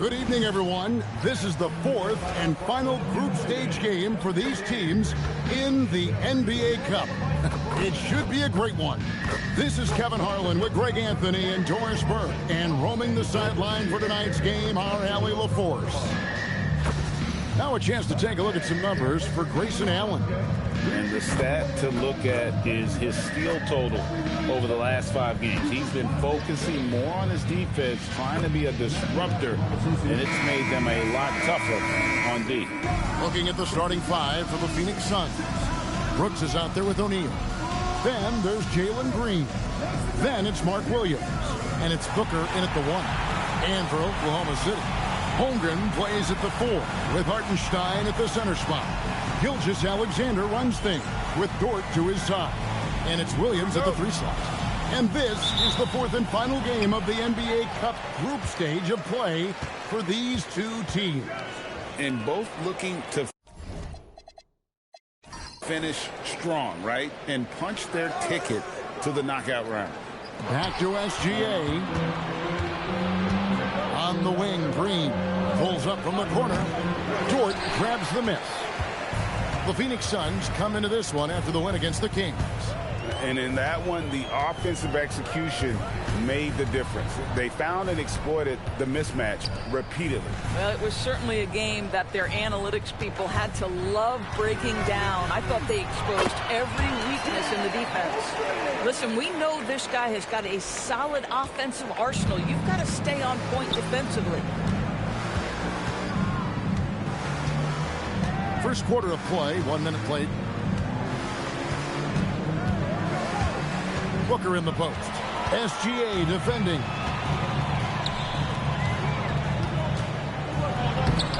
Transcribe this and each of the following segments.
Good evening, everyone. This is the fourth and final group stage game for these teams in the NBA Cup. It should be a great one. This is Kevin Harlan with Greg Anthony and Doris Burke. And roaming the sideline for tonight's game, our Allie LaForce. Now a chance to take a look at some numbers for Grayson Allen. And the stat to look at is his steal total over the last 5 games. He's been focusing more on his defense, trying to be a disruptor, and it's made them a lot tougher on D. Looking at the starting 5 for the Phoenix Suns. Brooks is out there with O'Neal. Then there's Jalen Green. Then it's Mark Williams. And it's Booker in at the 1. And for Oklahoma City, Holmgren plays at the 4 with Hartenstein at the center spot. Gilgeous-Alexander runs things with Dort to his side. And it's Williams at the 3 slot. And this is the fourth and final game of the NBA Cup group stage of play for these two teams. And both looking to finish strong, right? And punch their ticket to the knockout round. Back to SGA. On the wing, Green pulls up from the corner. Dort grabs the miss. The Phoenix Suns come into this one after the win against the Kings. And in that one, the offensive execution made the difference. They found and exploited the mismatch repeatedly. Well, it was certainly a game that their analytics people had to love breaking down. I thought they exposed every weakness in the defense. Listen, we know this guy has got a solid offensive arsenal. You've got to stay on point defensively. First quarter of play, 1 minute played. Booker in the post. SGA defending.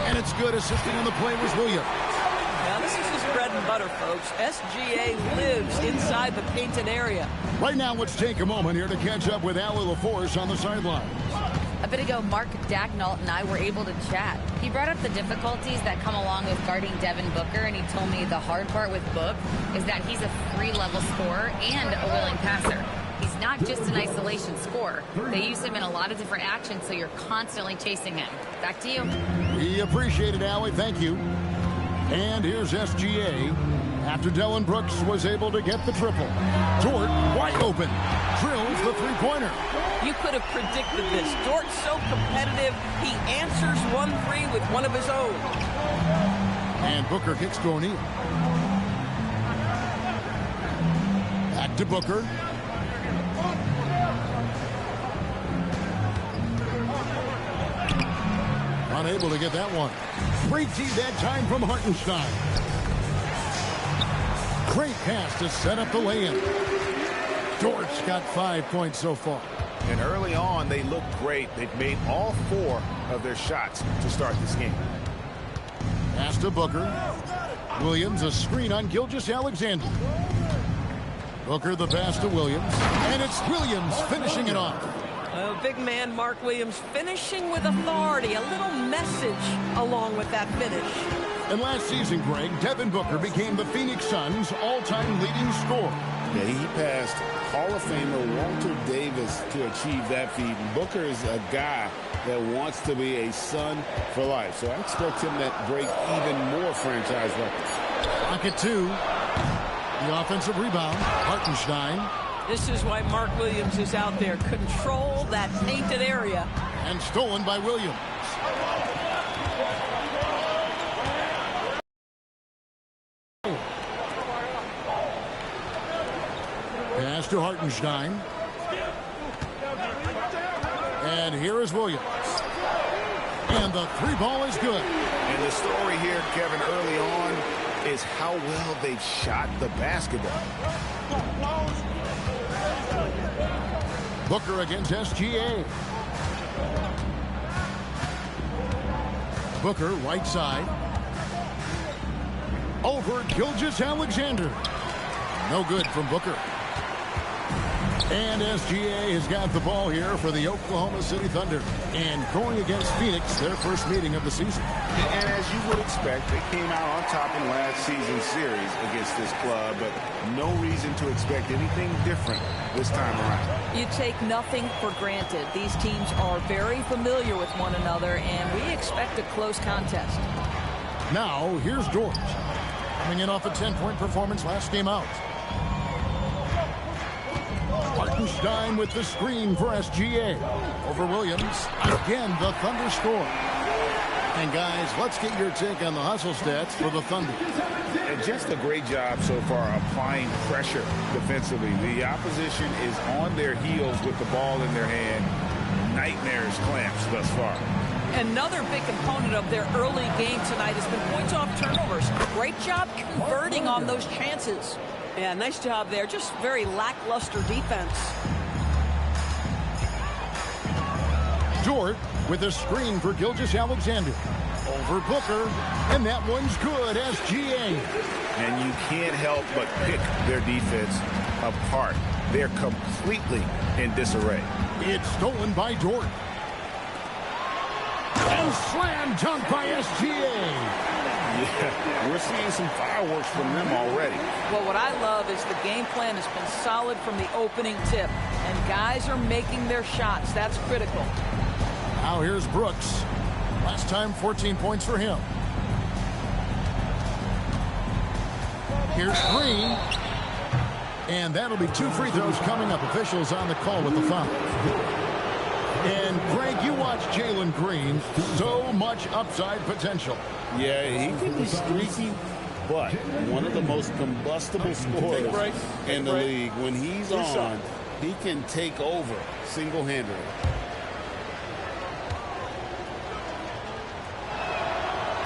And it's good. Assisting on the play was Williams. Now this is his bread and butter, folks. SGA lives inside the painted area. Right now, let's take a moment here to catch up with Allie LaForce on the sideline. A bit ago, Mark Dagnall and I were able to chat. He brought up the difficulties that come along with guarding Devin Booker, and he told me the hard part with Book is that he's a 3-level scorer and a willing passer. He's not just an isolation scorer. They use him in a lot of different actions, so you're constantly chasing him. Back to you. We appreciate it, Allie. Thank you. And here's SGA. After Dillon Brooks was able to get the triple. Dort wide open. Drills the three-pointer. You could have predicted this. Dort's so competitive, he answers 1-3 with one of his own. And Booker kicks to O'Neal. Back to Booker. Unable to get that one. Great D that time from Hartenstein. Great pass to set up the lay-in. Dort's got 5 points so far. And early on, they looked great. They've made all 4 of their shots to start this game. Pass to Booker. Williams, a screen on Gilgeous-Alexander. Booker, the pass to Williams. And it's Williams finishing it off. Big man Mark Williams finishing with authority. A little message along with that finish. And last season, Greg, Devin Booker became the Phoenix Suns' all-time leading scorer. Yeah, he passed Hall of Famer Walter Davis to achieve that feat. And Booker is a guy that wants to be a Sun for life. So I expect him to break even more franchise records. Pocket 2. The offensive rebound. Hartenstein. This is why Mark Williams is out there. Control that painted area. And stolen by Williams. Pass to Hartenstein. And here is Williams. And the 3-ball is good. And the story here, Kevin, early on is how well they've shot the basketball. Booker against SGA. Booker, right side. Over Gilgeous-Alexander. No good from Booker. And SGA has got the ball here for the Oklahoma City Thunder. And going against Phoenix, their first meeting of the season. And as you would expect, they came out on top in last season's series against this club, but no reason to expect anything different this time around. You take nothing for granted. These teams are very familiar with one another, and we expect a close contest. Now, here's George. Coming in off a 10-point performance last game out. Hartenstein with the screen for SGA. Over Williams. Again, the Thunder score. And guys, let's get your take on the hustle stats for the Thunder. And just a great job so far applying pressure defensively. The opposition is on their heels with the ball in their hand. Nightmares clamps thus far. Another big component of their early game tonight has been points off turnovers. Great job converting on those chances. Yeah, nice job there. Just very lackluster defense. Dort with a screen for Gilgeous-Alexander. Over Booker, and that one's good. SGA. And you can't help but pick their defense apart. They're completely in disarray. It's stolen by Dort. And slam dunk by SGA. Yeah, we're seeing some fireworks from them already. Well, what I love is the game plan has been solid from the opening tip. And guys are making their shots. That's critical. Now here's Brooks. Last time, 14 points for him. Here's Green. And that'll be 2 free throws coming up. Officials on the call with the foul. And, Greg, you watch Jalen Green. So much upside potential. Yeah, he can be streaky, but one of the most combustible scorers in the league. When he's on, he can take over single-handedly.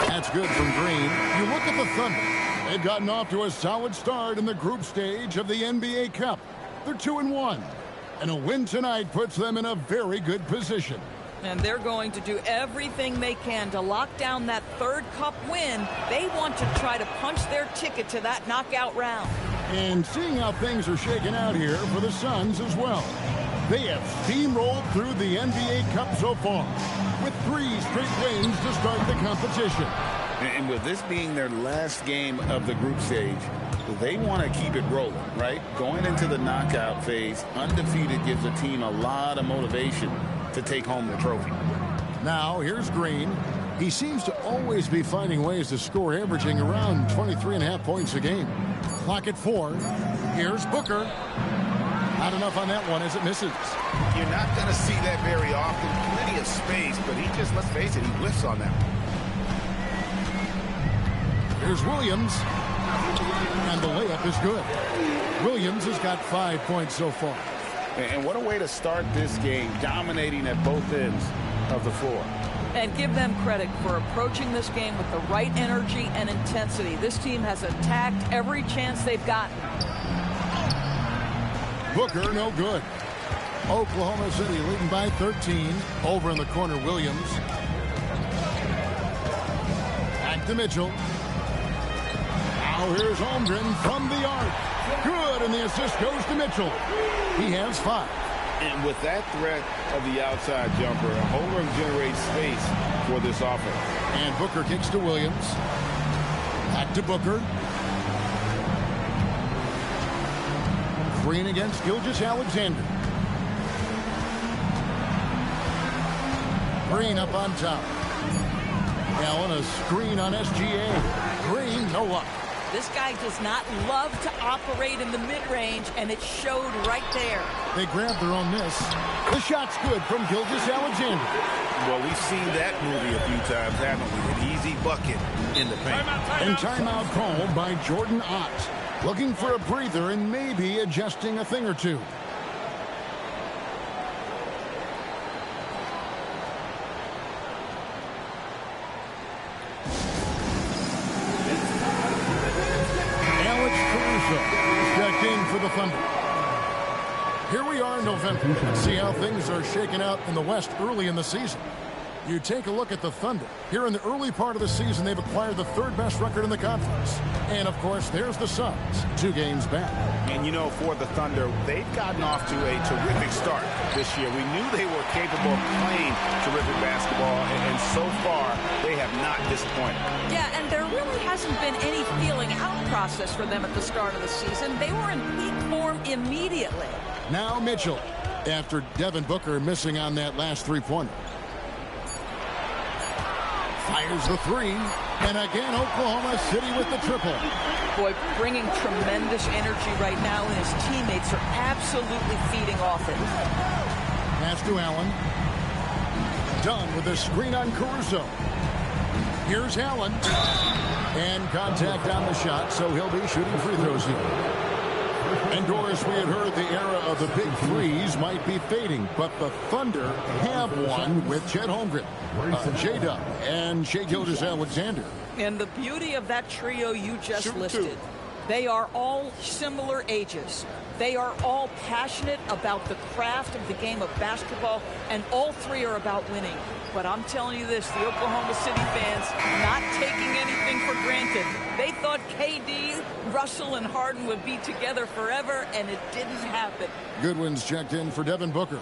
That's good from Green. You look at the Thunder. They've gotten off to a solid start in the group stage of the NBA Cup. They're 2-1. And a win tonight puts them in a very good position. And they're going to do everything they can to lock down that third cup win. They want to try to punch their ticket to that knockout round. And seeing how things are shaking out here for the Suns as well. They have steamrolled through the NBA Cup so far with 3 straight wins to start the competition. And with this being their last game of the group stage, they want to keep it rolling, right? Going into the knockout phase, undefeated gives a team a lot of motivation to take home the trophy. Now, here's Green. He seems to always be finding ways to score, averaging around 23.5 points a game. Clock at 4. Here's Booker. Not enough on that one as it misses. You're not going to see that very often. Plenty of space, but he just, let's face it, he whiffs on that one. Here's Williams. And the layup is good. Williams has got 5 points so far. And what a way to start this game, dominating at both ends of the floor. And give them credit for approaching this game with the right energy and intensity. This team has attacked every chance they've gotten. Booker, no good. Oklahoma City leading by 13. Over in the corner, Williams. Back to Mitchell. Now here's Holmgren from the arc. Good, and the assist goes to Mitchell. He has 5. And with that threat of the outside jumper, Holmgren generates space for this offense. And Booker kicks to Williams. Back to Booker. Green against Gilgeous-Alexander. Green up on top. Allen, a screen on SGA. Green, no luck. This guy does not love to operate in the mid-range, and it showed right there. They grabbed their own miss. The shot's good from Gilgeous-Alexander. Well, we've seen that movie a few times, haven't we? An easy bucket in the paint. And timeout called by Jordan Ott. Looking for a breather and maybe adjusting a thing or two. Checked in for the Thunder. Here we are in November. Let's see how things are shaking out in the West early in the season. You take a look at the Thunder. Here in the early part of the season, they've acquired the third best record in the conference. And, of course, there's the Suns, 2 games back. And, you know, for the Thunder, they've gotten off to a terrific start this year. We knew they were capable of playing terrific basketball, and so far, they have not disappointed. Yeah, and there really hasn't been any feeling out process for them at the start of the season. They were in peak form immediately. Now Mitchell, after Devin Booker missing on that last three-pointer. Fires the three, and again Oklahoma City with the triple. Boy, bringing tremendous energy right now, and his teammates are absolutely feeding off it. Pass to Allen. Dunn with a screen on Caruso. Here's Allen. And contact on the shot, so he'll be shooting free throws here. And Doris, we had heard the era of the big threes might be fading, but the Thunder have one with Chet Holmgren, J-Dub, and Shai Gilgeous-Alexander. And the beauty of that trio you just listed, they are all similar ages. They are all passionate about the craft of the game of basketball, and all three are about winning. But I'm telling you this, the Oklahoma City fans not taking anything for granted. They thought KD, Russell, and Harden would be together forever, and it didn't happen. Goodwin's checked in for Devin Booker.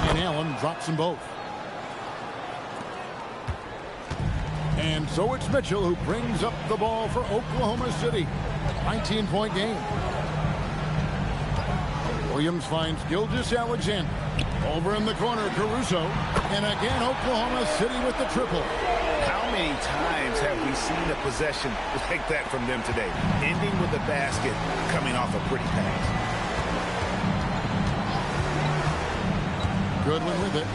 And Allen drops them both. And so it's Mitchell who brings up the ball for Oklahoma City. 19-point game. Williams finds Gilgeous-Alexander. Over in the corner, Caruso. And again, Oklahoma City with the triple. How many times have we seen a possession like that from them today? Ending with the basket, coming off a pretty pass. Goodwin with it.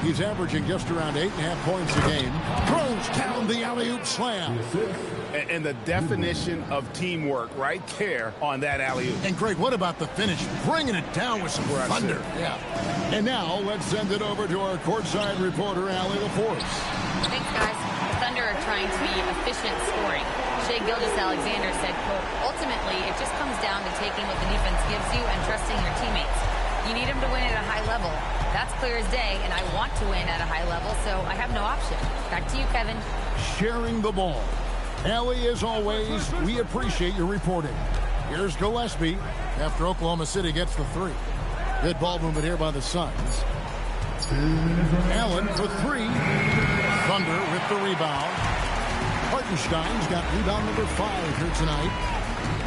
He's averaging just around 8.5 points a game. Throws down the alley-oop slam. And the definition of teamwork right there on that alley-oop. And Greg, what about the finish? Bringing it down with some thunder. Yeah. And now let's send it over to our courtside reporter, Allie LaForce. Thanks, guys. The Thunder are trying to be efficient scoring. Shai Gilgeous-Alexander said, quote, ultimately, it just comes down to taking what the defense gives you and trusting your teammates. You need them to win at a high level. That's clear as day, and I want to win at a high level, so I have no option. Back to you, Kevin. Sharing the ball. Allie, as always, we appreciate your reporting. Here's Gillespie after Oklahoma City gets the three. Good ball movement here by the Suns. Allen for three. Thunder with the rebound. Hartenstein's got rebound number 5 here tonight.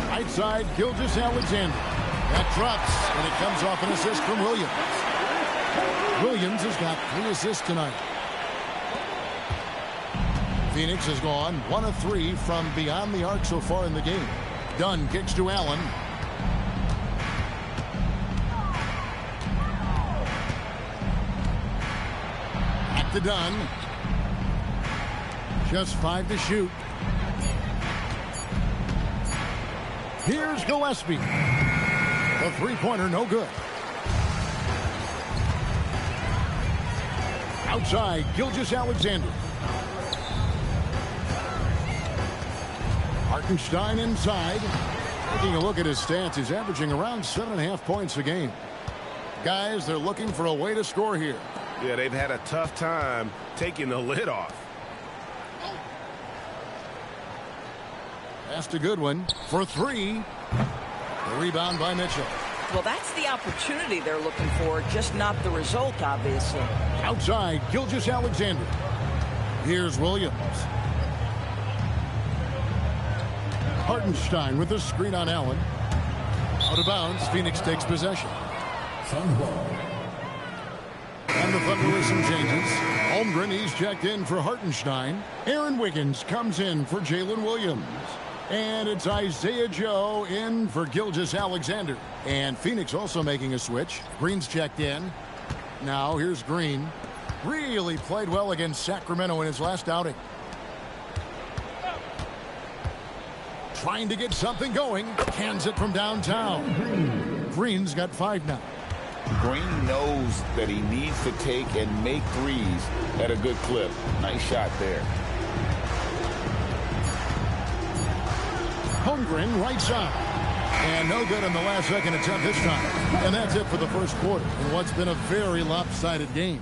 Right side, Gilgeous-Alexander. That drops, and it comes off an assist from Williams. Williams has got 3 assists tonight. Phoenix has gone 1 of 3 from beyond the arc so far in the game. Dunn kicks to Allen. Back to Dunn. Just 5 to shoot. Here's Gillespie. The three-pointer, no good. Outside, Gilgeous-Alexander. Hartenstein inside. Taking a look at his stats, he's averaging around 7.5 points a game. Guys, they're looking for a way to score here. Yeah, they've had a tough time taking the lid off. Pass to Goodwin for 3. The rebound by Mitchell. Well, that's the opportunity they're looking for, just not the result, obviously. Outside, Gilgeous-Alexander. Here's Williams. Hartenstein with a screen on Allen. Out of bounds, Phoenix takes possession. And the Thunder with some changes. Holmgren, he's checked in for Hartenstein. Aaron Wiggins comes in for Jalen Williams. And it's Isaiah Joe in for Gilgeous-Alexander. And Phoenix also making a switch. Green's checked in. Now here's Green. Really played well against Sacramento in his last outing. Trying to get something going. Hands it from downtown. Green's got 5 now. Green knows that he needs to take and make threes at a good clip. Nice shot there. Holmgren right side. And no good on the last second attempt this time. And that's it for the first quarter in what's been a very lopsided game.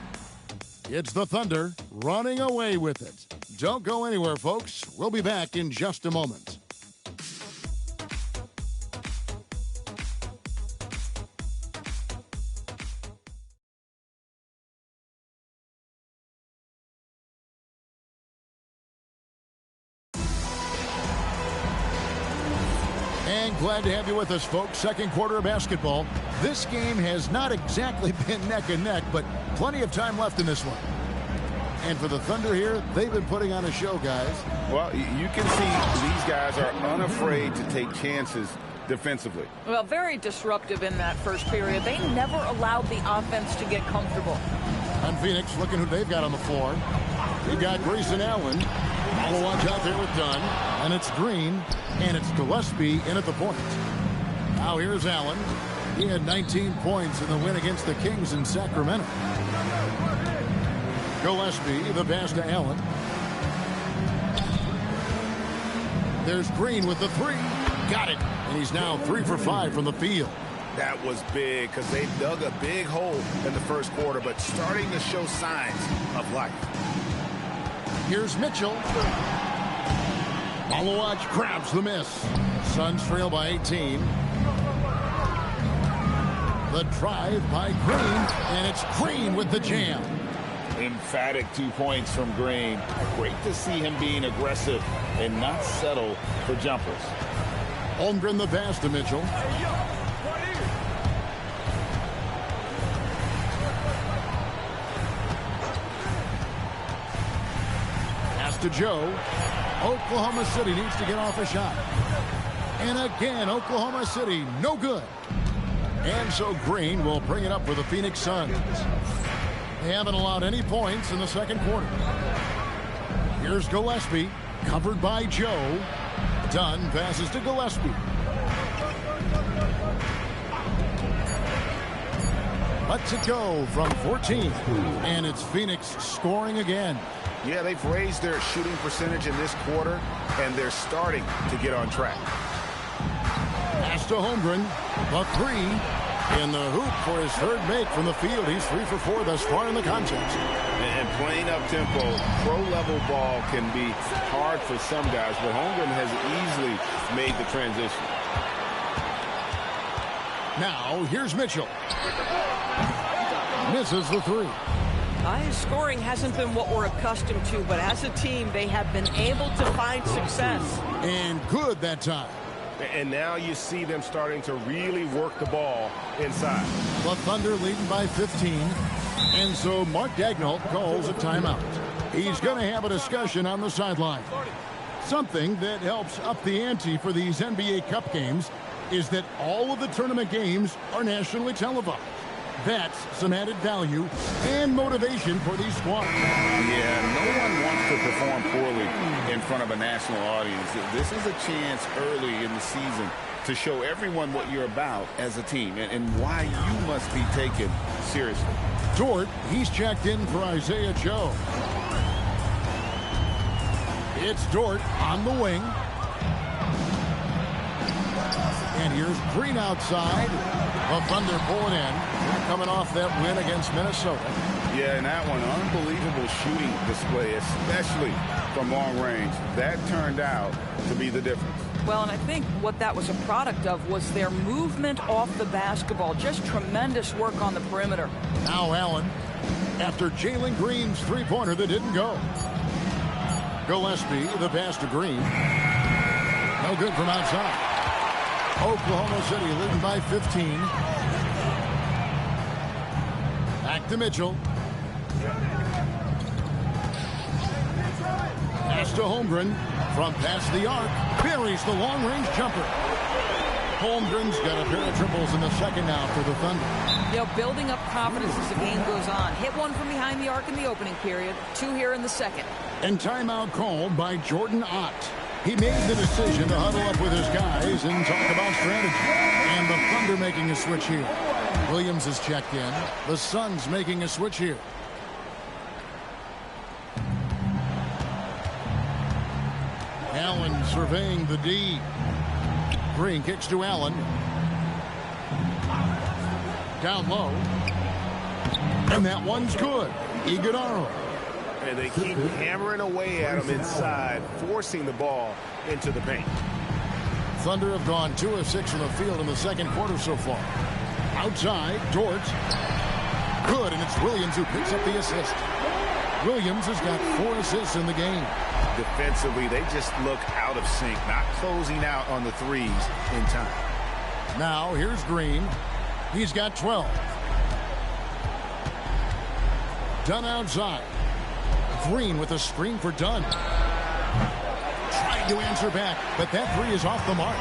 It's the Thunder running away with it. Don't go anywhere, folks. We'll be back in just a moment. And glad to have you with us, folks. Second quarter of basketball. This game has not exactly been neck and neck, but plenty of time left in this one. And for the Thunder here, they've been putting on a show, guys. Well, you can see these guys are unafraid to take chances defensively. Well, very disruptive in that first period. They never allowed the offense to get comfortable. And Phoenix, looking who they've got on the floor. We've got Grayson Allen. Watch out there with Dunn. And it's Green. And it's Gillespie in at the point. Now here's Allen. He had 19 points in the win against the Kings in Sacramento. Gillespie, the pass to Allen. There's Green with the three. Got it. And he's now 3 for 5 from the field. That was big because they dug a big hole in the first quarter, but starting to show signs of life. Here's Mitchell. Malawaj grabs the miss. Suns trail by 18. The drive by Green, and it's Green with the jam. Emphatic 2 points from Green. Great to see him being aggressive and not settle for jumpers. Holmgren the pass to Mitchell. Pass to Joe. Oklahoma City needs to get off a shot. And again, Oklahoma City, no good. And so Green will bring it up for the Phoenix Suns. They haven't allowed any points in the second quarter. Here's Gillespie, covered by Joe. Dunn passes to Gillespie. Lets it go from 14. And it's Phoenix scoring again. Yeah, they've raised their shooting percentage in this quarter, and they're starting to get on track. Pass to Holmgren. The three in the hoop for his third make from the field. He's 3 for 4 thus far in the contest. And playing up tempo, pro-level ball can be hard for some guys, but Holmgren has easily made the transition. Now, here's Mitchell. Misses the three. His scoring hasn't been what we're accustomed to, but as a team, they have been able to find success. And good that time. And now you see them starting to really work the ball inside. The Thunder leading by 15. And so Mark Daigneault calls a timeout. He's going to have a discussion on the sideline. Something that helps up the ante for these NBA Cup games is that all of the tournament games are nationally televised. That's some added value and motivation for these squads. Yeah, no one wants to perform poorly in front of a national audience. This is a chance early in the season to show everyone what you're about as a team and why you must be taken seriously. Dort, he's checked in for Isaiah Joe. It's Dort on the wing. And here's Green outside. The Thunder pull it in. They're coming off that win against Minnesota. Yeah, and that one, unbelievable shooting display, especially from long range. That turned out to be the difference. Well, and I think what that was a product of was their movement off the basketball. Just tremendous work on the perimeter. Now Allen, after Jalen Green's three-pointer that didn't go. Gillespie, the pass to Green. No good from outside. Oklahoma City leading by 15. Back to Mitchell. Pass to Holmgren. From past the arc. Buries the long-range jumper. Holmgren's got a pair of triples in the second now for the Thunder. You know, building up confidence as the game goes on. Hit one from behind the arc in the opening period. 2 here in the second. And timeout called by Jordan Ott. He made the decision to huddle up with his guys and talk about strategy. And the Thunder making a switch here. Williams is checked in. The Suns making a switch here. Allen surveying the D. Green kicks to Allen. Down low. And that one's good. Iguodala. And they keep hammering away at him inside, forcing the ball into the paint. Thunder have gone 2 of 6 from the field in the second quarter so far. Outside, Dort. Good, and it's Williams who picks up the assist. Williams has got 4 assists in the game. Defensively, they just look out of sync, not closing out on the threes in time. Now, here's Green. He's got 12. Dunn outside. Green with a screen for Dunn. Trying to answer back, but that three is off the mark.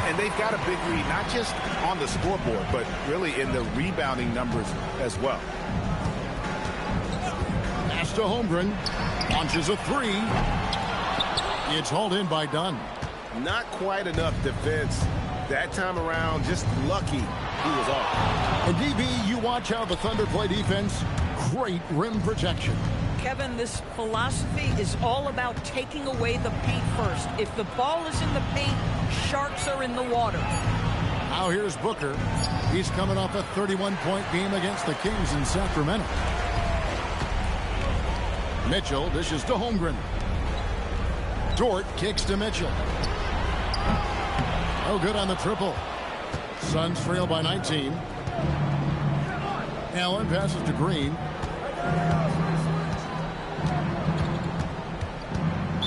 And they've got a big lead, not just on the scoreboard, but really in the rebounding numbers as well. Pass to Holmgren. Launches a three. It's hauled in by Dunn. Not quite enough defense that time around. Just lucky he was off. And DB, you watch how the Thunder play defense. Great rim protection. Kevin, this philosophy is all about taking away the paint first. If the ball is in the paint, sharks are in the water. Now here's Booker. He's coming off a 31-point game against the Kings in Sacramento. Mitchell dishes to Holmgren. Dort kicks to Mitchell. Oh, good on the triple. Suns trail by 19. Allen passes to Green.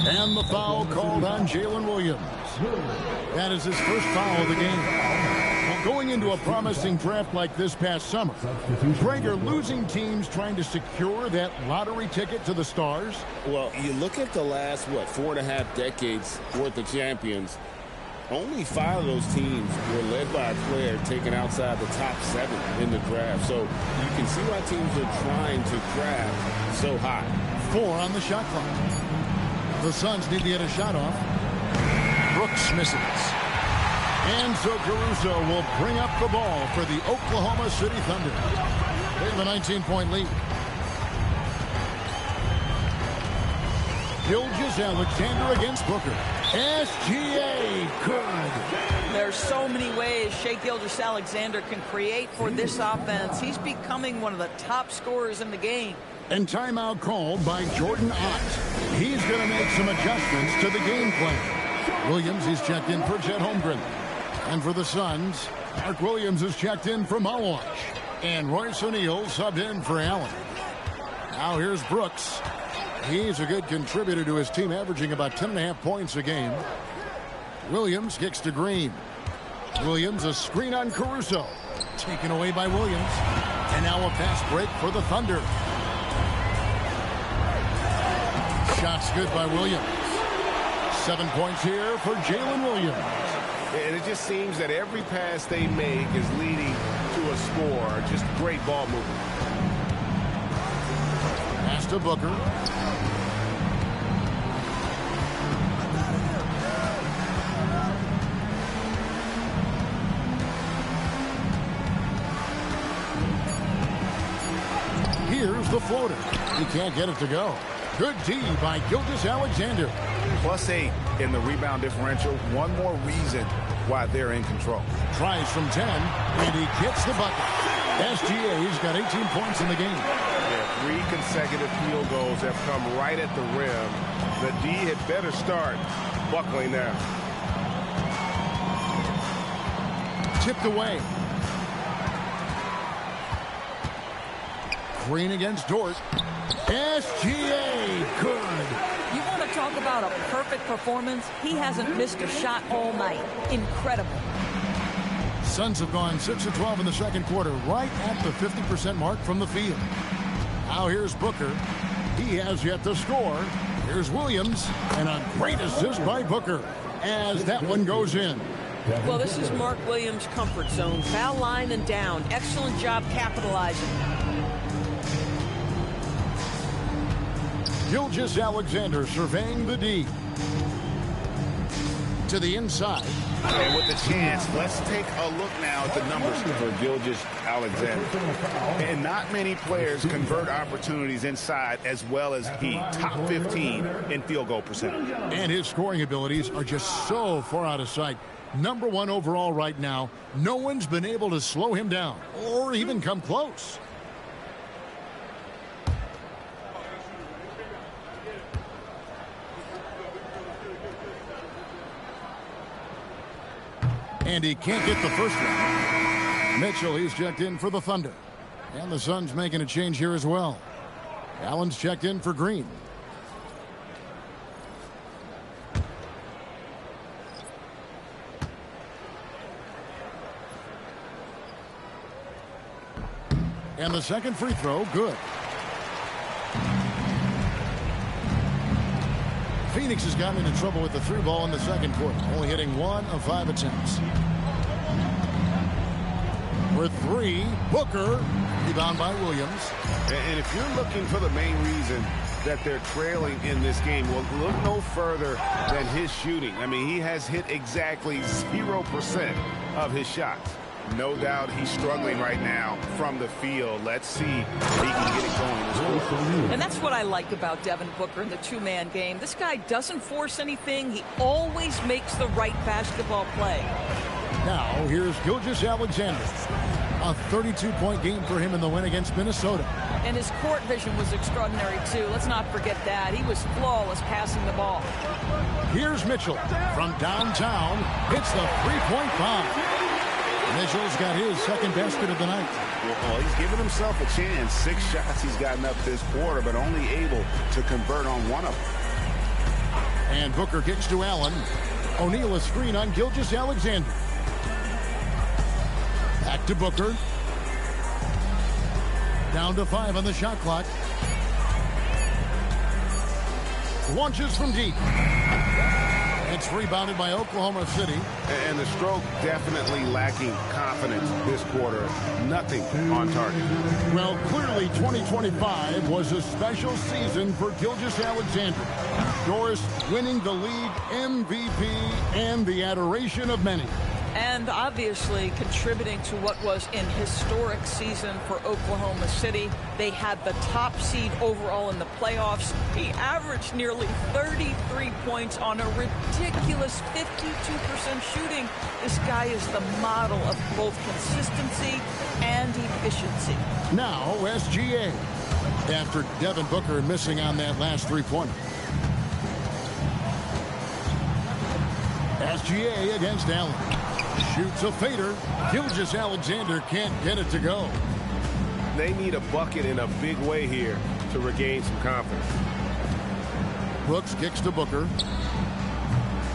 And the foul called on Jalen Williams. That is his first foul of the game. Well, going into a promising draft like this past summer, Greg, are losing teams trying to secure that lottery ticket to the stars? Well, you look at the last, 4.5 decades worth of champions. Only 5 of those teams were led by a player taken outside the top 7 in the draft. So you can see why teams are trying to draft so high. 4 on the shot clock. The Suns need to get a shot off. Brooks misses. And so Caruso will bring up the ball for the Oklahoma City Thunder. They have a 19-point lead. Gilgeous-Alexander against Booker. SGA good. There's so many ways Shai Gilgeous-Alexander can create for this offense. He's becoming one of the top scorers in the game. And timeout called by Jordan Ott. He's going to make some adjustments to the game plan. Williams is checked in for Chet Holmgren. And for the Suns, Mark Williams is checked in for Malwash. And Royce O'Neal subbed in for Allen. Now here's Brooks. He's a good contributor to his team, averaging about 10.5 points a game. Williams kicks to Green. Williams a screen on Caruso. Taken away by Williams. And now a pass break for the Thunder. Shots good by Williams. 7 points here for Jalen Williams. And it just seems that every pass they make is leading to a score. Just great ball movement. Pass to Booker. Here's the floater. He can't get it to go. Good D by Gilgeous-Alexander. +8 in the rebound differential. One more reason why they're in control. Tries from 10, and he gets the bucket. SGA's got 18 points in the game. Yeah, 3 consecutive field goals have come right at the rim. The D had better start buckling now. Tipped away. Green against Dort. SGA good. You want to talk about a perfect performance? He hasn't missed a shot all night. Incredible. Suns have gone 6 of 12 in the second quarter, right at the 50% mark from the field. Now here's Booker. He has yet to score. Here's Williams, and a great assist by Booker as that one goes in. Well, this is Mark Williams' comfort zone. Foul line and down. Excellent job capitalizing. Gilgeous-Alexander surveying the D. To the inside. And with the chance, let's take a look now at the numbers for Gilgeous-Alexander. And not many players convert opportunities inside as well as he. Top 15 in field goal percentage. And his scoring abilities are just so far out of sight. #1 overall right now. No one's been able to slow him down or even come close. And he can't get the first one. Mitchell, he's checked in for the Thunder. And the Suns making a change here as well. Allen's checked in for Green. And the second free throw, good. Phoenix has gotten into trouble with the through ball in the second quarter, only hitting 1 of 5 attempts. For 3, Booker, rebound by Williams. And if you're looking for the main reason that they're trailing in this game, well, look no further than his shooting. I mean, he has hit exactly 0% of his shots. No doubt he's struggling right now from the field. Let's see if he can get it going. And that's what I like about Devin Booker in the two-man game. This guy doesn't force anything. He always makes the right basketball play. Now, here's Gilgeous-Alexander. A 32-point game for him in the win against Minnesota. And his court vision was extraordinary, too. Let's not forget that. He was flawless passing the ball. Here's Mitchell from downtown. Hits the three-point bomb. Mitchell's got his second basket of the night. Well, he's given himself a chance. 6 shots he's gotten up this quarter, but only able to convert on one of them. And Booker kicks to Allen. O'Neal a screen on Gilgeous-Alexander. Back to Booker. Down to 5 on the shot clock. Launches from deep. It's rebounded by Oklahoma City. And the stroke definitely lacking confidence this quarter. Nothing on target. Well, clearly 2025 was a special season for Gilgeous-Alexander. Doris winning the league MVP and the adoration of many. And obviously contributing to what was an historic season for Oklahoma City. They had the top seed overall in the playoffs. He averaged nearly 33 points on a ridiculous 52% shooting. This guy is the model of both consistency and efficiency. Now SGA. After Devin Booker missing on that last three-pointer. SGA against Allen. Shoots a fader. Gilgeous-Alexander can't get it to go. They need a bucket in a big way here to regain some confidence. Brooks kicks to Booker.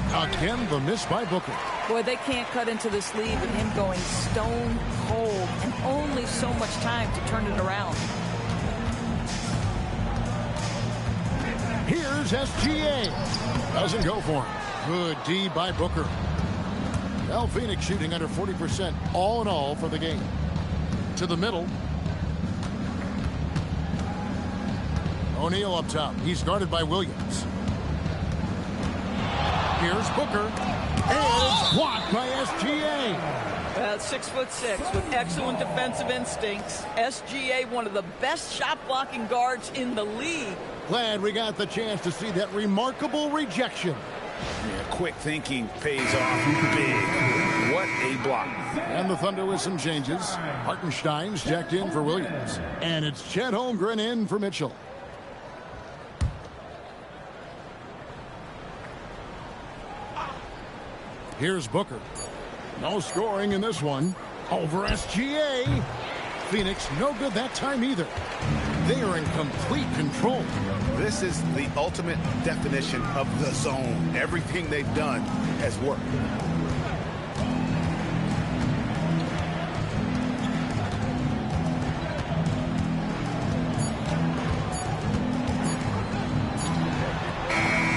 Again, the miss by Booker. Boy, they can't cut into this lead with him going stone cold and only so much time to turn it around. Here's SGA. Doesn't go for him. Good D by Booker. Well, Phoenix shooting under 40% all in all for the game. To the middle. O'Neal up top. He's guarded by Williams. Here's Booker. And it's blocked by SGA. 6'6" with excellent defensive instincts. SGA, one of the best shot blocking guards in the league. Glad we got the chance to see that remarkable rejection. Yeah, quick thinking pays off big. What a block. And the Thunder with some changes. Hartenstein's checked in for Williams. And it's Chet Holmgren in for Mitchell. Here's Booker. No scoring in this one. Over SGA. Phoenix no good that time either. They are in complete control. This is the ultimate definition of the zone. Everything they've done has worked.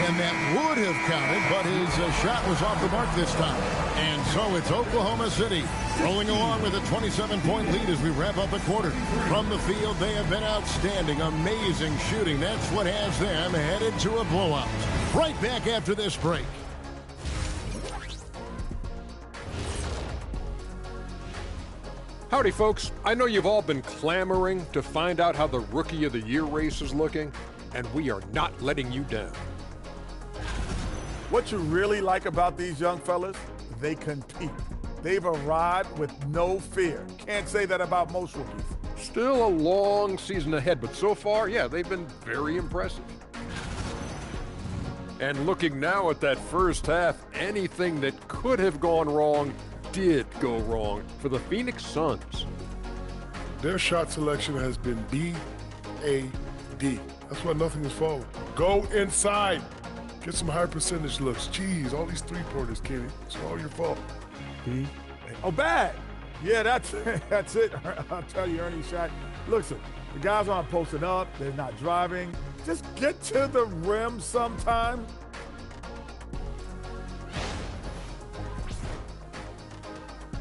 And that would have counted, but his shot was off the mark this time. And so it's Oklahoma City rolling along with a 27-point lead as we wrap up the quarter. From the field, they have been outstanding, amazing shooting. That's what has them headed to a blowout. Right back after this break. Howdy, folks. I know you've all been clamoring to find out how the Rookie of the Year race is looking, and we are not letting you down. What you really like about these young fellas, they compete. They've arrived with no fear. Can't say that about most rookies. Still a long season ahead, but so far, yeah, they've been very impressive. And looking now at that first half, anything that could have gone wrong did go wrong for the Phoenix Suns. Their shot selection has been B-A-D. That's why nothing is falling. Go inside. Get some high percentage looks. Jeez, all these three-pointers, Kenny. It's all your fault. Oh, bad. Yeah, that's it. I'll tell you, Ernie shot. Listen, the guys aren't posting up. They're not driving. Just get to the rim sometime.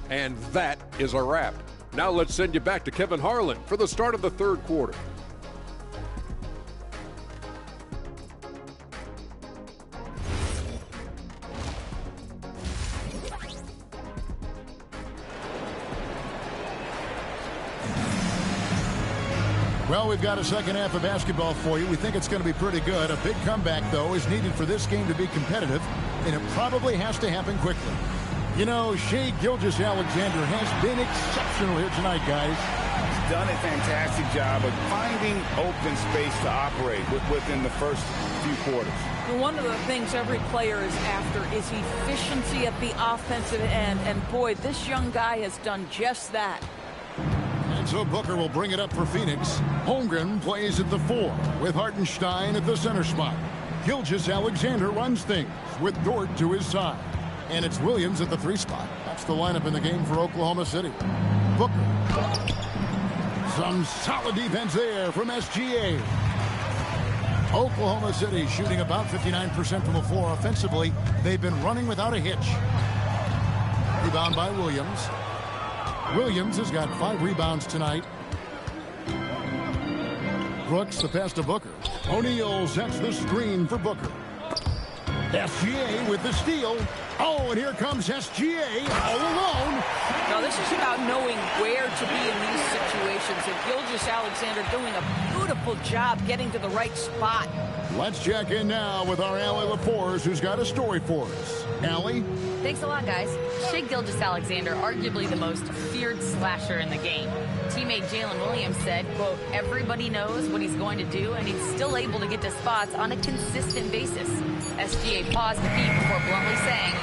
And that is a wrap. Now let's send you back to Kevin Harlan for the start of the third quarter. Well, we've got a second half of basketball for you. We think it's going to be pretty good. A big comeback, though, is needed for this game to be competitive, and it probably has to happen quickly. You know, Shai Gilgeous-Alexander has been exceptional here tonight, guys. He's done a fantastic job of finding open space to operate within the first few quarters. One of the things every player is after is efficiency at the offensive end, and boy, this young guy has done just that. And so Booker will bring it up for Phoenix. Holmgren plays at the 4 with Hartenstein at the center spot. Gilgeous-Alexander runs things with Dort to his side. And it's Williams at the 3 spot. That's the lineup in the game for Oklahoma City. Booker. Some solid defense there from SGA. Oklahoma City shooting about 59% from the floor offensively. They've been running without a hitch. Rebound by Williams. Williams has got 5 rebounds tonight. Brooks, the pass to Booker. O'Neal sets the screen for Booker. SGA with the steal. Oh, and here comes SGA all alone. Now, this is about knowing where to be in these situations. And Gilgeous-Alexander doing a beautiful job getting to the right spot. Let's check in now with our Allie LaForce, who's got a story for us. Allie? Thanks a lot, guys. Shai Gilgeous-Alexander, arguably the most feared slasher in the game. Teammate Jalen Williams said, quote, everybody knows what he's going to do, and he's still able to get to spots on a consistent basis. SGA paused the beat before bluntly saying,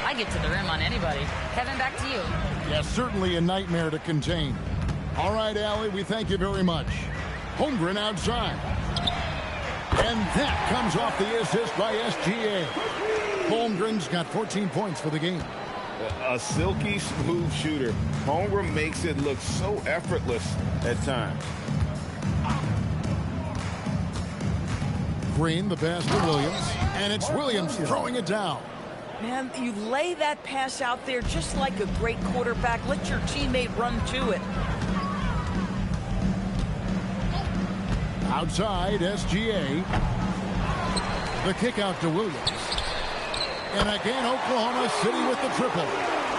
I get to the rim on anybody. Kevin, back to you. Yes, certainly a nightmare to contain. All right, Allie, we thank you very much. Holmgren outside. And that comes off the assist by SGA. Holmgren's got 14 points for the game. A silky smooth shooter. Holmgren makes it look so effortless at times. Green, the pass to Williams. And it's Williams throwing it down. Man, you lay that pass out there just like a great quarterback. Let your teammate run to it. Outside, SGA. The kick out to Williams. And again, Oklahoma City with the triple.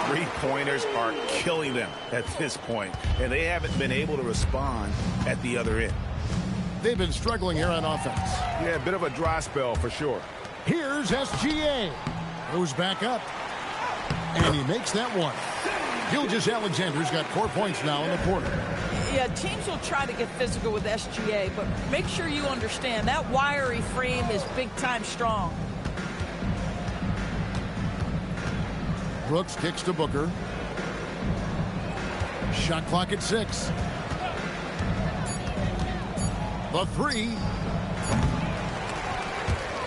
Three-pointers are killing them at this point, and they haven't been able to respond at the other end. They've been struggling here on offense. Yeah, a bit of a dry spell for sure. Here's SGA. Goes back up. And he makes that one. Gilgeous-Alexander's got 4 points now in the quarter. Yeah, teams will try to get physical with SGA, but make sure you understand that wiry frame is big-time strong. Brooks kicks to Booker. Shot clock at 6. The 3.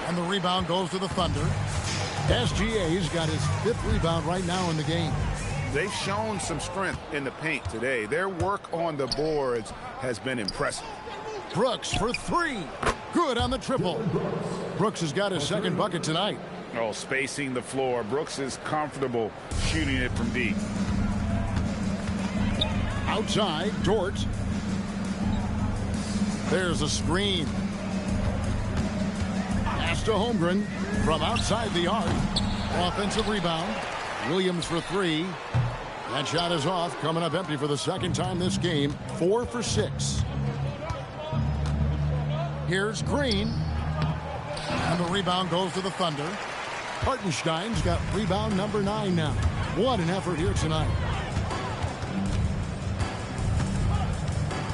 And the rebound goes to the Thunder. SGA's got his 5th rebound right now in the game. They've shown some strength in the paint today. Their work on the boards has been impressive. Brooks for 3. Good on the triple. Brooks has got his 2nd bucket tonight. Oh, spacing the floor. Brooks is comfortable shooting it from deep. Outside, Dort. There's a screen. Pass to Holmgren from outside the arc. Offensive rebound. Williams for 3. That shot is off. Coming up empty for the 2nd time this game. 4 for 6. Here's Green. And the rebound goes to the Thunder. Hartenstein's got rebound number 9 now. What an effort here tonight.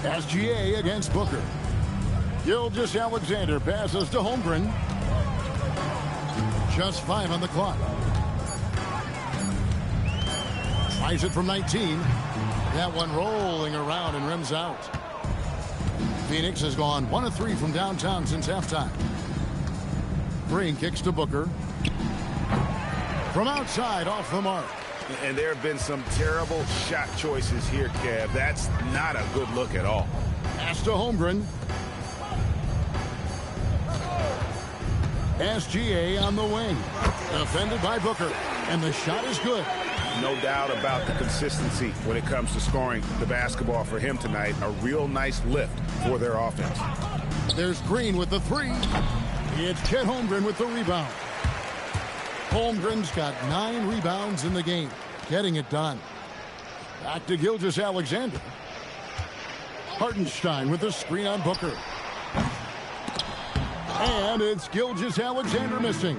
SGA against Booker. Gilgeous-Alexander passes to Holmgren. Just 5 on the clock. Tries it from 19. That one rolling around and rims out. Phoenix has gone 1 of 3 from downtown since halftime. Green kicks to Booker. From outside, off the mark. And there have been some terrible shot choices here, Kev. That's not a good look at all. Pass to Holmgren. SGA on the wing. Defended by Booker. And the shot is good. No doubt about the consistency when it comes to scoring the basketball for him tonight. A real nice lift for their offense. There's Green with the 3. It's Chet Holmgren with the rebound. Holmgren's got 9 rebounds in the game. Getting it done. Back to Gilgeous-Alexander. Hartenstein with the screen on Booker. And it's Gilgeous-Alexander missing.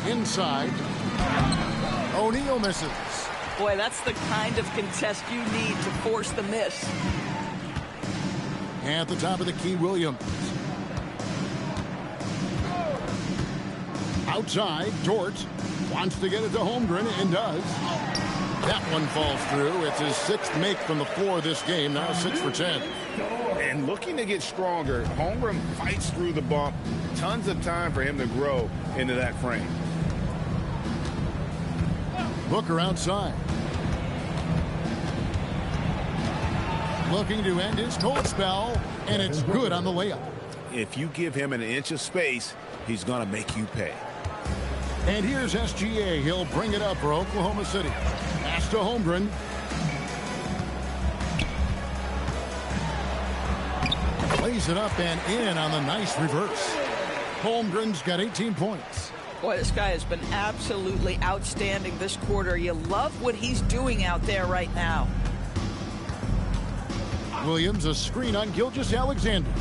Inside. O'Neal misses. Boy, that's the kind of contest you need to force the miss. At the top of the key, Williams. Outside, Dort wants to get it to Holmgren and does. That one falls through. It's his 6th make from the floor this game. Now 6 for 10. And looking to get stronger, Holmgren fights through the bump. Tons of time for him to grow into that frame. Booker outside. Looking to end his cold spell, and it's good on the layup. If you give him an inch of space, he's going to make you pay. And here's SGA. He'll bring it up for Oklahoma City. Pass to Holmgren. Plays it up and in on the nice reverse. Holmgren's got 18 points. Boy, this guy has been absolutely outstanding this quarter. You love what he's doing out there right now. Williams, a screen on Gilgeous-Alexander.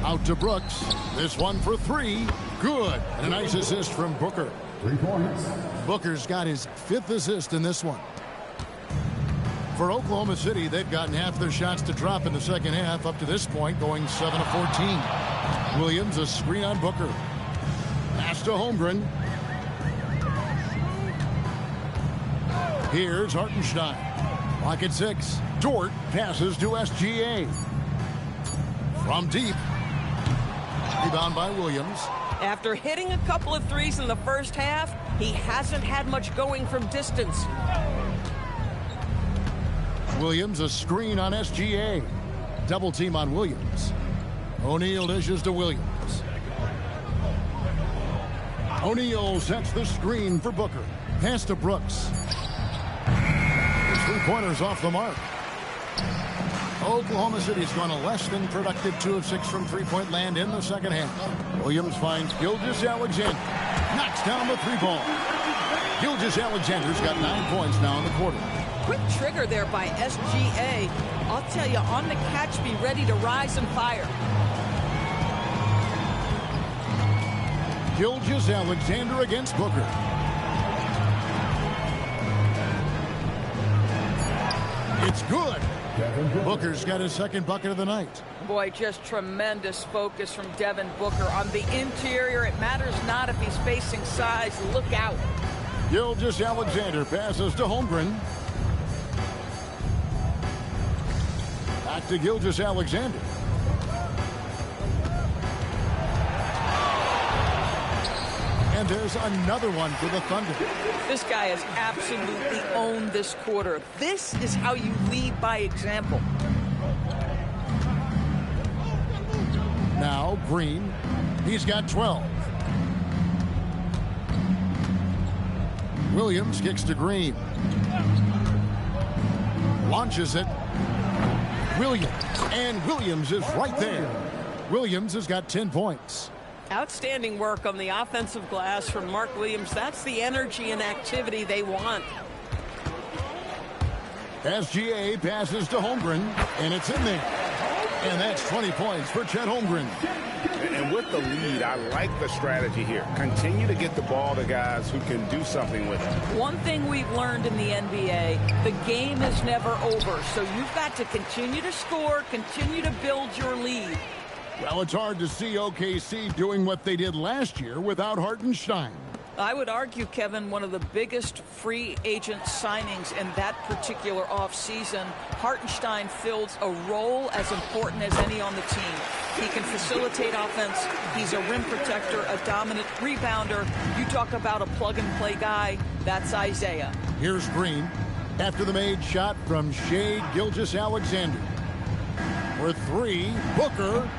Out to Brooks. This one for 3. Good. And a nice assist from Booker. 3 points. Booker's got his 5th assist in this one. For Oklahoma City, they've gotten half their shots to drop in the second half up to this point, going 7 of 14. Williams, a screen on Booker. Pass to Holmgren. Here's Hartenstein. Lock at 6. Dort passes to SGA. From deep. Rebound by Williams. After hitting a couple of threes in the first half, he hasn't had much going from distance. Williams, a screen on SGA. Double team on Williams. O'Neal dishes to Williams. O'Neal sets the screen for Booker. Pass to Brooks. His 3-pointers off the mark. Oklahoma City's gone a less than productive 2 of 6 from 3-point land in the second half. Williams finds Gilgeous-Alexander. Knocks down the 3-ball. Gilgeous-Alexander's got 9 points now in the quarter. Quick trigger there by SGA. I'll tell you, on the catch, be ready to rise and fire. Gilgeous-Alexander against Booker. It's good. Booker's got his 2nd bucket of the night. Boy, just tremendous focus from Devin Booker. On the interior, it matters not if he's facing size. Look out. Gilgeous-Alexander passes to Holmgren. Back to Gilgeous-Alexander. And there's another one for the Thunder. This guy has absolutely owned this quarter. This is how you lead by example. Now Green. He's got 12. Williams kicks to Green. Launches it. Williams. And Williams is right there. Williams has got 10 points. Outstanding work on the offensive glass from Mark Williams. That's the energy and activity they want. SGA passes to Holmgren, and it's in there. And that's 20 points for Chet Holmgren. And with the lead, I like the strategy here. Continue to get the ball to guys who can do something with it. One thing we've learned in the NBA, the game is never over. So you've got to continue to score, continue to build your lead. Well, it's hard to see OKC doing what they did last year without Hartenstein. I would argue, Kevin, one of the biggest free agent signings in that particular offseason. Hartenstein fills a role as important as any on the team. He can facilitate offense. He's a rim protector, a dominant rebounder. You talk about a plug-and-play guy, that's Isaiah. Here's Green after the made shot from Shai Gilgeous-Alexander. For three, Booker.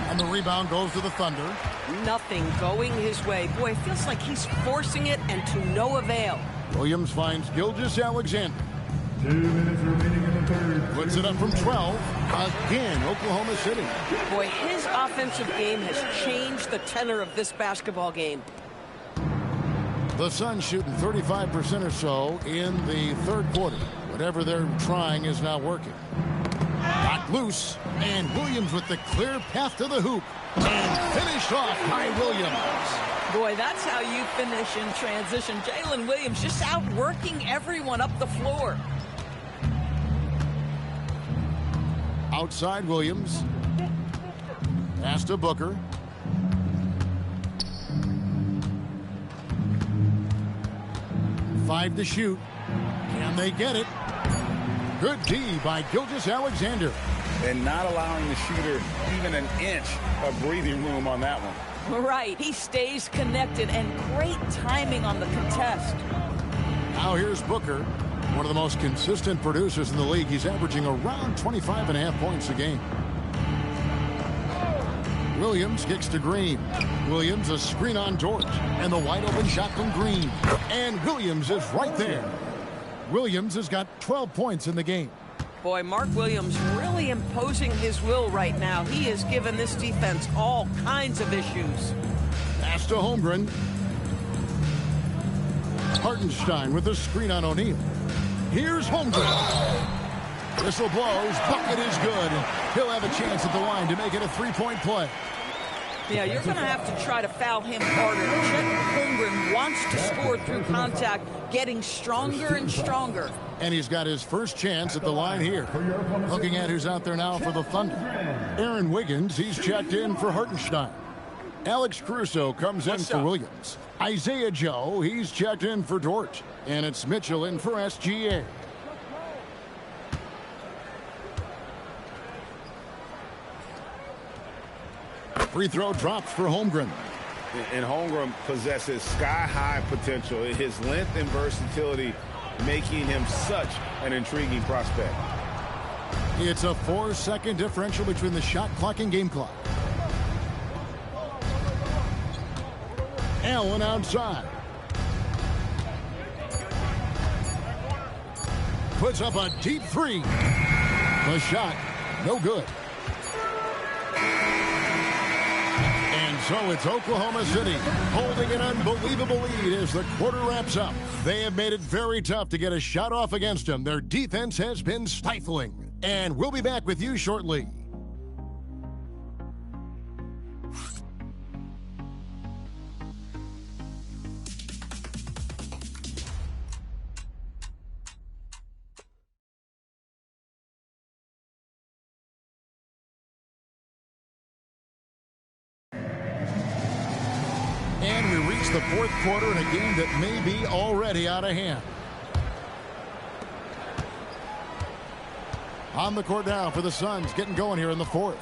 And the rebound goes to the Thunder. Nothing going his way. Boy, it feels like he's forcing it and to no avail. Williams finds Gilgeous-Alexander. 2 minutes remaining in the third. Puts it up from 12. Again, Oklahoma City. Boy, his offensive game has changed the tenor of this basketball game. The Suns shooting 35% or so in the third quarter. Whatever they're trying is not working. Got loose, and Williams with the clear path to the hoop. And finished off by Williams. Boy, that's how you finish in transition. Jalen Williams just outworking everyone up the floor. Outside Williams. Pass to Booker. Five to shoot. Can they get it? Good D by Gilgeous-Alexander. And not allowing the shooter even an inch of breathing room on that one. Right. He stays connected, and great timing on the contest. Now here's Booker, one of the most consistent producers in the league. He's averaging around 25.5 points a game. Williams kicks to Green. Williams a screen on George. And the wide open shot from Green. And Williams is right there. Williams has got 12 points in the game. Boy, Mark Williams really imposing his will right now. He has given this defense all kinds of issues. Pass to Holmgren. Hartenstein with a screen on O'Neal. Here's Holmgren. Whistle blows. Bucket is good. He'll have a chance at the line to make it a three-point play. Yeah, you're going to have to try to foul him harder. Chet Holmgren wants to score through contact, getting stronger and stronger. And he's got his first chance at the line here. Looking at who's out there now for the Thunder. Aaron Wiggins, he's checked in for Hartenstein. Alex Caruso comes in for Williams. Isaiah Joe, he's checked in for Dort. And it's Mitchell in for SGA. Free throw drops for Holmgren. And Holmgren possesses sky-high potential. His length and versatility making him such an intriguing prospect. It's a 4-second differential between the shot clock and game clock. Allen outside. Puts up a deep three. The shot, no good. So it's Oklahoma City holding an unbelievable lead as the quarter wraps up. They have made it very tough to get a shot off against them. Their defense has been stifling. And we'll be back with you shortly. And we reach the fourth quarter in a game that may be already out of hand. On the court now for the Suns, getting going here in the fourth.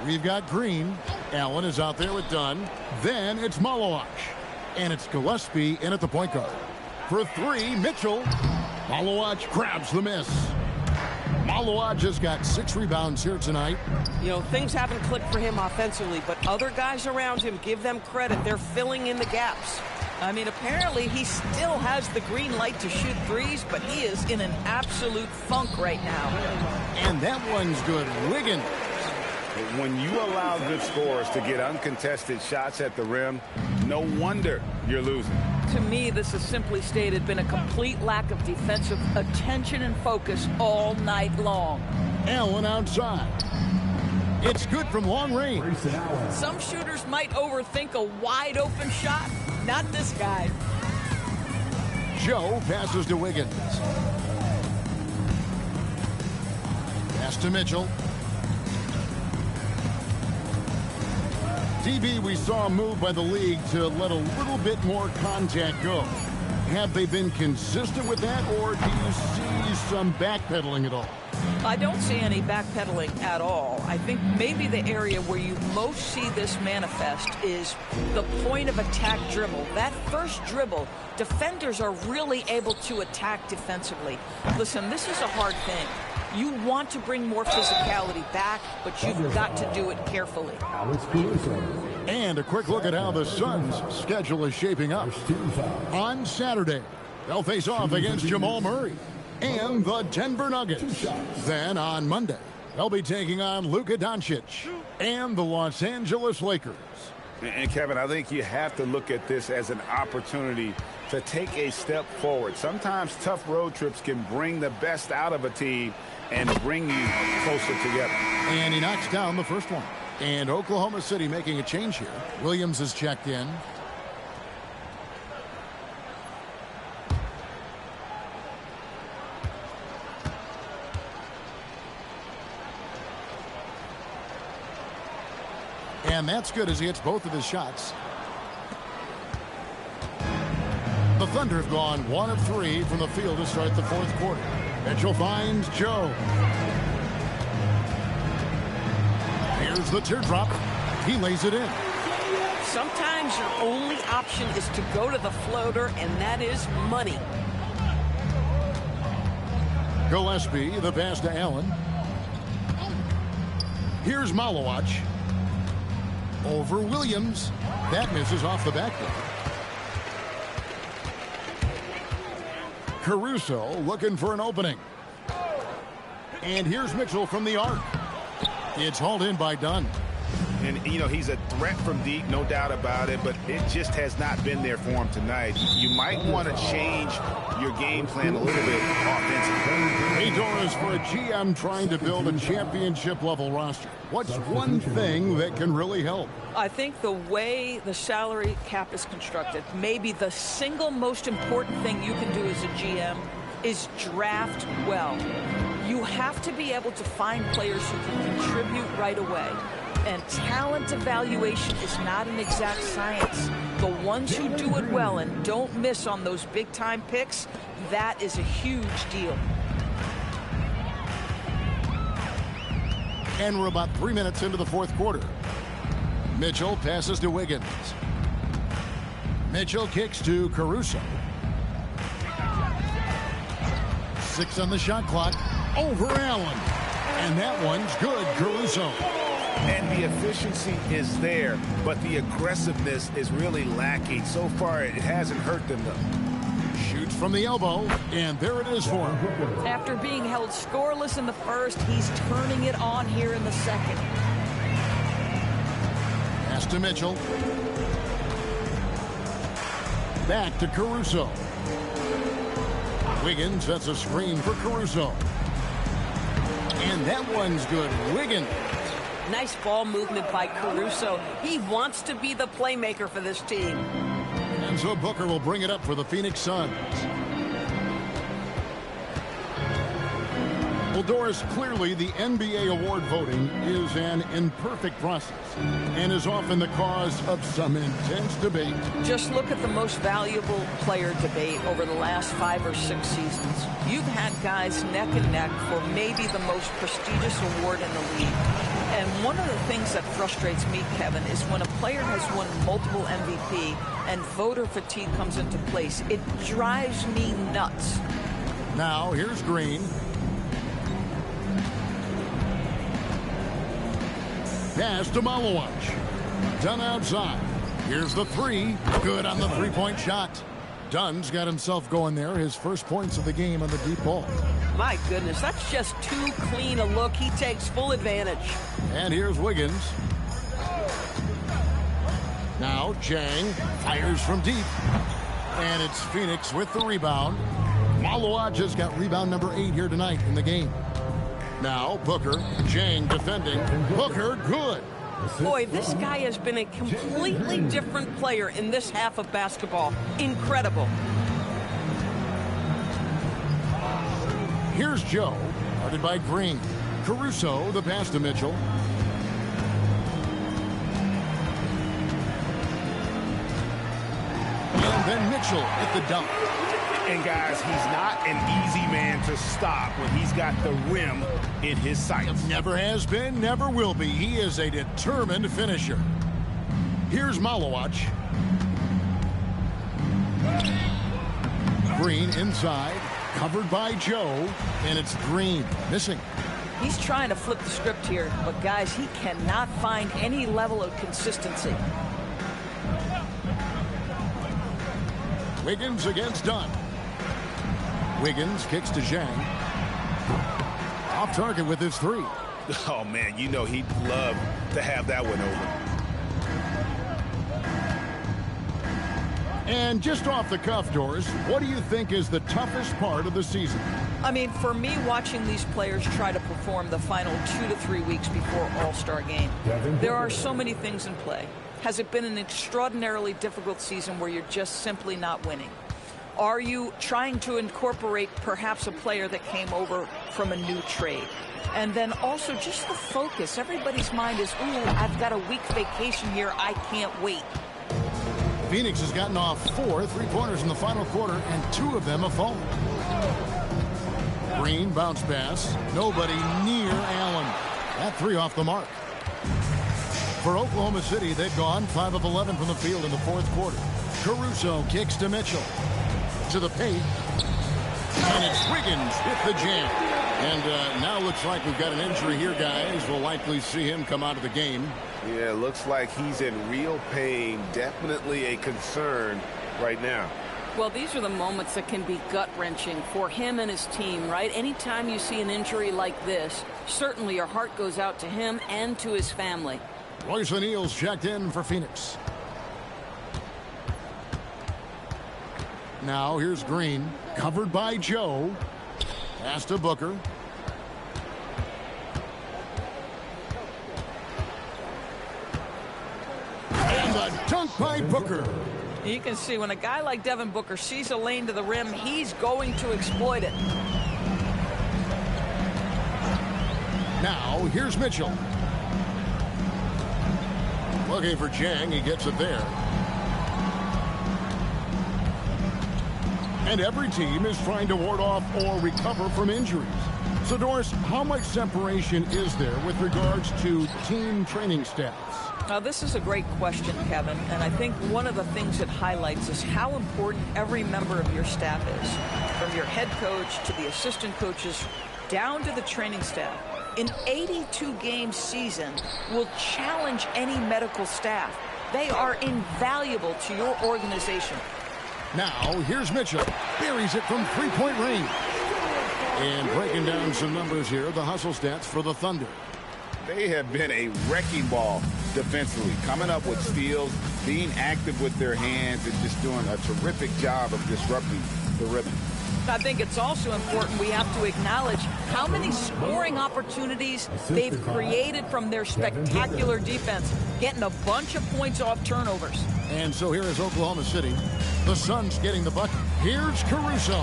We've got Green. Allen is out there with Dunn. Then it's Malawach. And it's Gillespie in at the point guard. For three, Mitchell. Malawach grabs the miss. Malawach just got 6 rebounds here tonight. You know, things haven't clicked for him offensively, but other guys around him, give them credit. They're filling in the gaps. I mean, apparently he still has the green light to shoot threes, but he is in an absolute funk right now. And that one's good. Wiggins. When you allow good scorers to get uncontested shots at the rim, no wonder you're losing. To me, this has simply stated been a complete lack of defensive attention and focus all night long. Allen outside. It's good from long range. Some shooters might overthink a wide-open shot. Not this guy. Joe passes to Wiggins. Pass to Mitchell. DB, we saw a move by the league to let a little bit more contact go. Have they been consistent with that, or do you see some backpedaling at all? I don't see any backpedaling at all. I think maybe the area where you most see this manifest is the point of attack dribble. That first dribble, defenders are really able to attack defensively. Listen, this is a hard thing. You want to bring more physicality back, but you've got to do it carefully. And a quick look at how the Suns' schedule is shaping up. On Saturday, they'll face off against Jamal Murray and the Denver Nuggets. Then on Monday, they'll be taking on Luka Doncic and the Los Angeles Lakers. And Kevin, I think you have to look at this as an opportunity to take a step forward. Sometimes tough road trips can bring the best out of a team and bring you closer together. And he knocks down the first one. And Oklahoma City making a change here. Williams is checked in. And that's good as he hits both of his shots. The Thunder have gone 1 of 3 from the field to start the fourth quarter. Mitchell finds Joe. Here's the teardrop. He lays it in. Sometimes your only option is to go to the floater, and that is money. Gillespie, the pass to Allen. Here's Malowacz. Over Williams. That misses off the backboard. Caruso looking for an opening. And here's Mitchell from the arc. It's hauled in by Dunn. And, you know, he's a threat from deep, no doubt about it, but it just has not been there for him tonight. You might want to change your game plan a little bit offensively. Hey, Doris, for a GM trying to build a championship-level roster, what's one thing that can really help? I think the way the salary cap is constructed, maybe the single most important thing you can do as a GM is draft well. You have to be able to find players who can contribute right away. And talent evaluation is not an exact science. The ones who do it well and don't miss on those big-time picks, that is a huge deal. And we're about 3 minutes into the fourth quarter. Mitchell passes to Wiggins. Mitchell kicks to Caruso. 6 on the shot clock. Over Allen. And that one's good, Caruso. And the efficiency is there, but the aggressiveness is really lacking. So far, it hasn't hurt them, though. Shoots from the elbow, and there it is for him. After being held scoreless in the first, he's turning it on here in the second. Pass to Mitchell. Back to Caruso. Wiggins sets a screen for Caruso. And that one's good. Wiggins. Nice ball movement by Caruso. He wants to be the playmaker for this team. And so Booker will bring it up for the Phoenix Suns. Well, Doris, clearly the NBA award voting is an imperfect process and is often the cause of some intense debate. Just look at the most valuable player debate over the last 5 or 6 seasons. You've had guys neck and neck for maybe the most prestigious award in the league. And one of the things that frustrates me, Kevin, is when a player has won multiple MVP and voter fatigue comes into place. It drives me nuts. Now, here's Green. Pass to Malowacz. Dunn outside. Here's the three. Good on the three-point shot. Dunn's got himself going there. His first points of the game on the deep ball. My goodness, that's just too clean a look. He takes full advantage. And here's Wiggins. Now Chang fires from deep. And it's Phoenix with the rebound. Malowacz has got rebound number 8 here tonight in the game. Now Booker, Jang defending. Booker, good. Boy, this guy has been a completely different player in this half of basketball. Incredible. Here's Joe, guarded by Green. Caruso, the pass to Mitchell. And then Mitchell at the dunk. And guys, he's not an easy man to stop when he's got the rim in his sights. Never has been, never will be. He is a determined finisher. Here's Malowacz. Green inside, covered by Joe, and it's Green missing. He's trying to flip the script here, but guys, he cannot find any level of consistency. Wiggins against Dunn. Wiggins kicks to Zhang. Off target with his three. Oh, man, you know he'd love to have that one over. And just off the cuff, Doris, what do you think is the toughest part of the season? I mean, for me, watching these players try to perform the final 2 to 3 weeks before All-Star game, there are so many things in play. Has it been an extraordinarily difficult season where you're just simply not winning? Are you trying to incorporate perhaps a player that came over from a new trade? And then also just the focus. Everybody's mind is, ooh, I've got a week vacation here. I can't wait. Phoenix has gotten off 4 3-pointers in the final quarter, and 2 of them have fallen. Green bounce pass. Nobody near Allen. That 3 off the mark. For Oklahoma City, they've gone 5 of 11 from the field in the fourth quarter. Caruso kicks to Mitchell. To the paint. And it's Wiggins with the jam. And now looks like we've got an injury here, guys. We'll likely see him come out of the game. Yeah, looks like he's in real pain. Definitely a concern right now. Well, these are the moments that can be gut-wrenching for him and his team, right? Anytime you see an injury like this, certainly your heart goes out to him and to his family. Royce O'Neal's checked in for Phoenix. Now here's Green, covered by Joe. Pass to Booker. And a dunk by Booker. You can see when a guy like Devin Booker sees a lane to the rim, he's going to exploit it. Now here's Mitchell. Looking for Jang, he gets it there. And every team is trying to ward off or recover from injuries. So, Doris, how much separation is there with regards to team training staffs? Now, this is a great question, Kevin, and I think one of the things it highlights is how important every member of your staff is, from your head coach to the assistant coaches down to the training staff. An 82-game season will challenge any medical staff. They are invaluable to your organization. Now, here's Mitchell. Buries it from three-point range. And breaking down some numbers here, the hustle stats for the Thunder. They have been a wrecking ball defensively, coming up with steals, being active with their hands, and just doing a terrific job of disrupting the rhythm. I think it's also important we have to acknowledge how many scoring opportunities they've created from their spectacular defense, getting a bunch of points off turnovers. And so here is Oklahoma City. The Suns getting the bucket. Here's Caruso.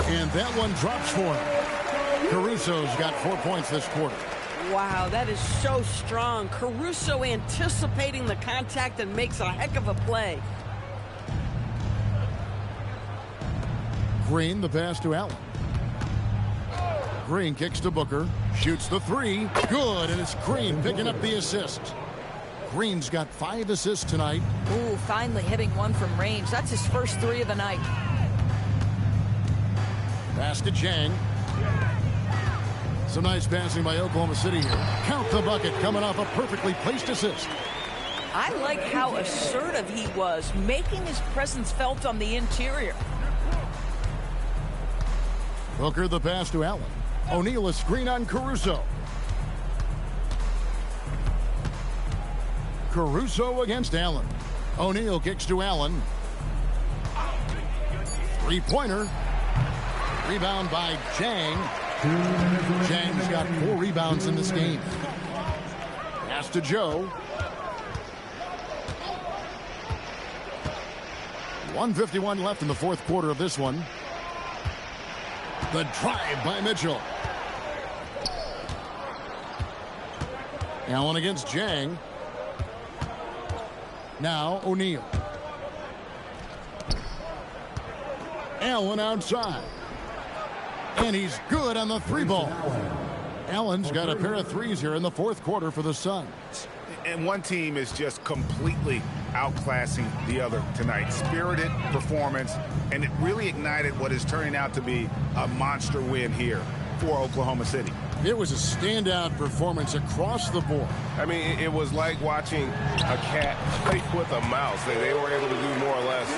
And that one drops for him. Caruso's got 4 points this quarter. Wow, that is so strong. Caruso anticipating the contact and makes a heck of a play. Green, the pass to Allen. Green kicks to Booker. Shoots the 3. Good, and it's Green picking up the assist. Green's got 5 assists tonight. Ooh, finally hitting one from range. That's his first 3 of the night. Pass to Jang. Some nice passing by Oklahoma City here. Count the bucket coming off a perfectly placed assist. I like how assertive he was, making his presence felt on the interior. Booker the pass to Allen. O'Neal a screen on Caruso. Caruso against Allen. O'Neal kicks to Allen. Three-pointer. Rebound by Jang. James got 4 rebounds in this game. Pass to Joe. 1:51 left in the fourth quarter of this one. The drive by Mitchell. Allen against Jang. Now O'Neal. Allen outside. And he's good on the 3-ball. Allen's got a pair of threes here in the fourth quarter for the Suns. And one team is just completely outclassing the other tonight. Spirited performance, and it really ignited what is turning out to be a monster win here for Oklahoma City. It was a standout performance across the board. I mean, it was like watching a cat play with a mouse. They were able to do more or less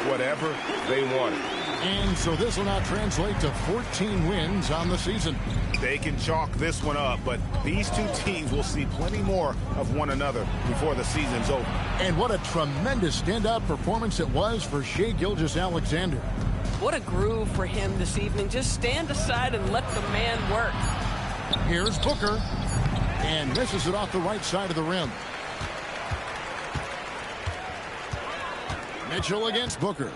whatever they wanted. And so this will now translate to 14 wins on the season. They can chalk this one up, but these two teams will see plenty more of one another before the season's over. And what a tremendous standout performance it was for Shai Gilgeous-Alexander. What a groove for him this evening. Just stand aside and let the man work. Here's Booker, and misses it off the right side of the rim. Mitchell against Booker.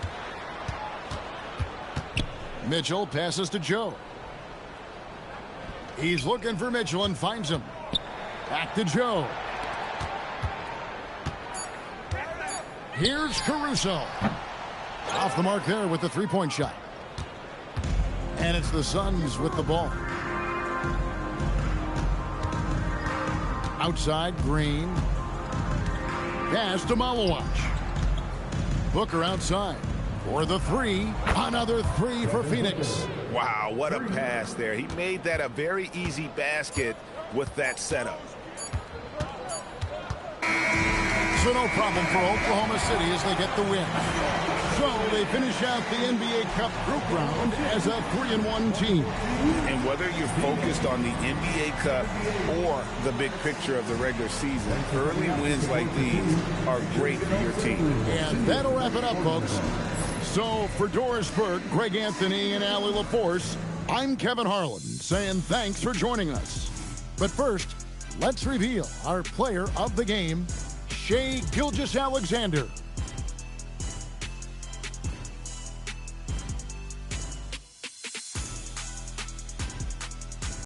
Mitchell passes to Joe. He's looking for Mitchell and finds him. Back to Joe. Here's Caruso. Off the mark there with the three-point shot. And it's the Suns with the ball. Outside, Green. Pass to Malawach. Booker outside for the 3. Another 3 for Phoenix. Wow, what a pass there. He made that a very easy basket with that setup. So no problem for Oklahoma City as they get the win. So they finish out the NBA Cup group round as a 3-1 team. And whether you're focused on the NBA Cup or the big picture of the regular season, early wins like these are great for your team. And that'll wrap it up, folks. So for Doris Burke, Greg Anthony, and Allie LaForce, I'm Kevin Harlan saying thanks for joining us. But first, let's reveal our player of the game, Shai Gilgeous-Alexander.